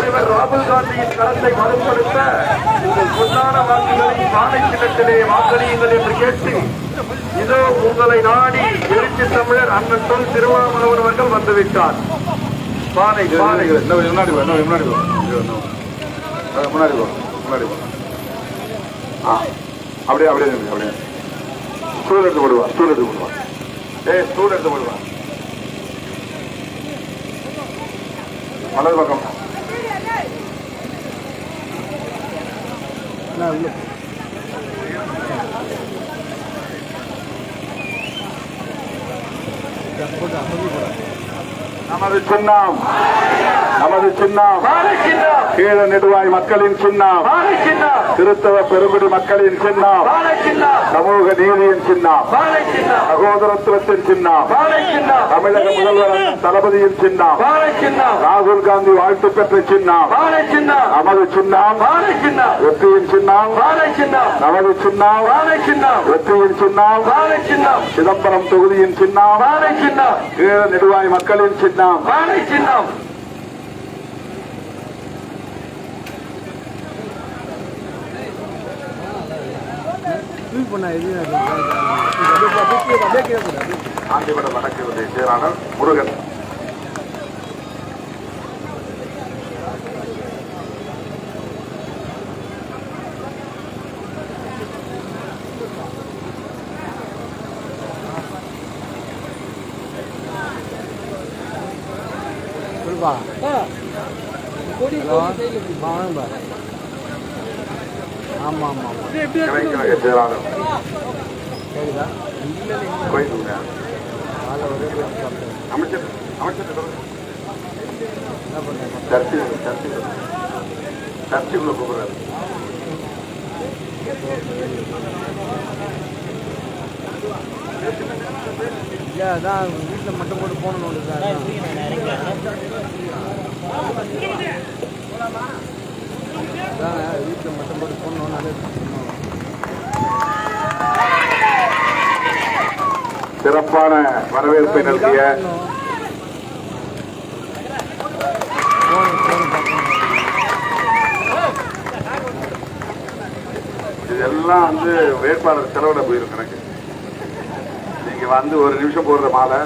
தலைவர் ராகுல் காந்தியின் களத்தை வலுப்படுத்த உங்கள் பொன்னான வாக்குகளை பானை சின்னத்திலே வாக்களியுங்கள் என்று கேட்டு இதோ உங்களை நாடி எழுச்சி தமிழர் அண்ணன் தொல் திருமாவளவன் அவர்கள் வந்துவிட்டார். பானை பானை முன்னாடி அப்படியே அப்படியே அப்படியே ஸ்டூல் எடுத்து போடுவா ஸ்டூல் எடுத்து போடுவா வலது பக்கம் நமது சின்னம் கீழ நெடுவாய் மக்களின் சின்னம், கிறிஸ்தவ பெருங்குடி மக்களின் சின்னம், சமூக நீதியின் சின்னம், சகோதரத்துவத்தின் சின்னம், தமிழக முதல்வர் தளபதியின் சின்னம், ராகுல் காந்தி வாழ்த்து பெற்ற சின்னம், நமது சின்னம் வெற்றியின் சின்னம், நமது சின்னம் வெற்றியின் சின்னம், சிதம்பரம் தொகுதியின் சின்னம், கீழ நெடுவாய் மக்களின் சின்னம். ஆண்டிவட வடக்கு செயலாளர் முருகன். செயலாளர் அமைச்சர் சர்ச்சைக்குள்ள கூப்பிடுறாரு. அதான் வீட்டில் மட்டும் போட்டு போகணும் வீட்டில் மட்டும் போட்டு போகணும். சிறப்பான வரவேற்பை நல்கிய இதெல்லாம் வந்து வேட்பாளர் செலவுல போயிருக்கு கணக்கு. நீங்க வந்து ஒரு நிமிஷம் போடுற மாலை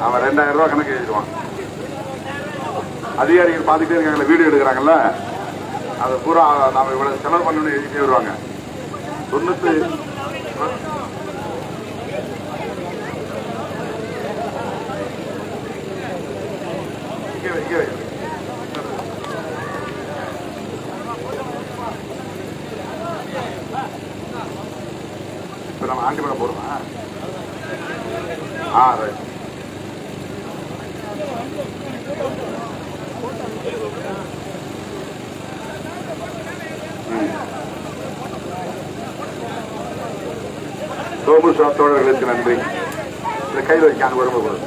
அவன் 2000 ரூபாய் கணக்கு எழுதிடுவான். அதிகாரிகள் பார்த்துட்டே இருக்காங்கல்ல, வீடியோ எடுக்கிறாங்கல்ல, அதை பூரா நாம இவ்வளவு செலவு பண்ணணும்னு எழுதிட்டே வருவாங்க. 90 இப்ப நம்ம ஆண்டி படம் போடுமா? ரைட். சோமு தோழர்களுக்கு நன்றி. இந்த கையில் வைக்கான வரும்போது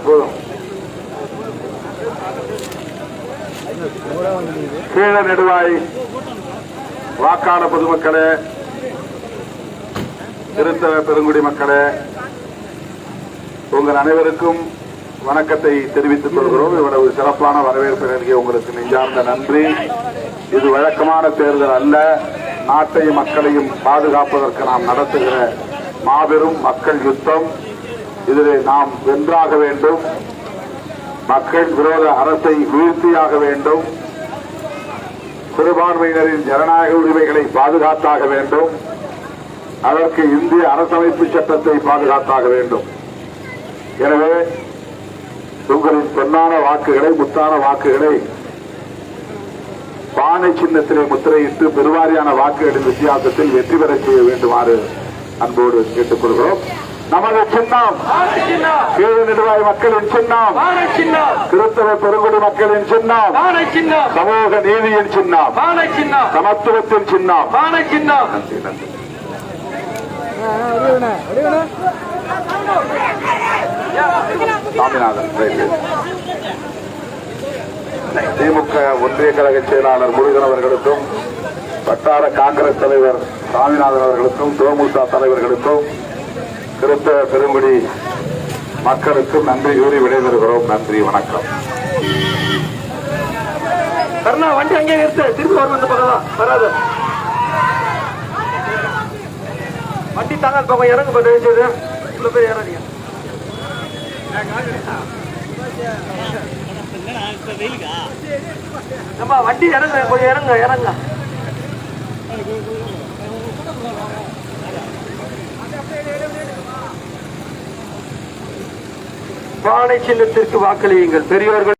போதும். கீழ நெடுவாய் வாக்காள பொதுமக்களே, கிறிஸ்தவ பெருங்குடி மக்களே, உங்கள் அனைவருக்கும் வணக்கத்தை தெரிவித்துக் கொள்கிறோம். இவ்வளவு சிறப்பான வரவேற்பு நல்கிய உங்களுக்கு நெஞ்சார்ந்த நன்றி. இது வழக்கமான தேர்தல் அல்ல. நாட்டையும் மக்களையும் பாதுகாப்பதற்கு நாம் நடத்துகிற மாபெரும் மக்கள் யுத்தம். இதிலே நாம் வென்றாக வேண்டும். மக்கள் விரோத அரசை வீழ்த்தியாக வேண்டும். சிறுபான்மையினரின் ஜனநாயக உரிமைகளை பாதுகாத்தாக வேண்டும். அதற்கு இந்திய அரசமைப்பு சட்டத்தை பாதுகாத்தாக வேண்டும். எனவே உங்களின் பொன்னான வாக்குகளை, முத்தான வாக்குகளை பானை சின்னத்திலே முத்திரையிட்டு பெருவாரியான வாக்குகளின் வித்தியாசத்தில் வெற்றி பெற செய்ய வேண்டுமாறு அன்போடு கேட்டுக் கொள்கிறோம். நமது சின்னம் கீழ நெடுவாய் மக்களின் சின்னம், கிறிஸ்தவ பெருங்குடி மக்களின் சின்னம், சமூக நீதியின் சின்னம், சமத்துவத்தின் சின்னம். நன்றி நன்றி. சாமிநாதன் திமுக ஒன்றிய கழக செயலாளர் முருகன் அவர்களுக்கும், வட்டார காங்கிரஸ் தலைவர் சாமிநாதன் அவர்களுக்கும், தோமுசா தலைவர்களுக்கும், கிறிஸ்தவ பெருங்குடி மக்களுக்கும் நன்றி கூறி விடைபெறுகிறோம். நன்றி, வணக்கம். கருணா வண்டி அங்கே நிறுத்து, திருப்பி வரும் இந்த பக்கம் தான் வராது. வண்டி தாங்க பக்கம் இறங்கு பதிவு செய்து இவ்வளவு பேர் ஏறாதீங்க. நம்ம வண்டி இறங்க, கொஞ்சம் இறங்க இறங்க. பானை சின்னத்திற்கு வாக்களியுங்கள் பெரியவர்கள்.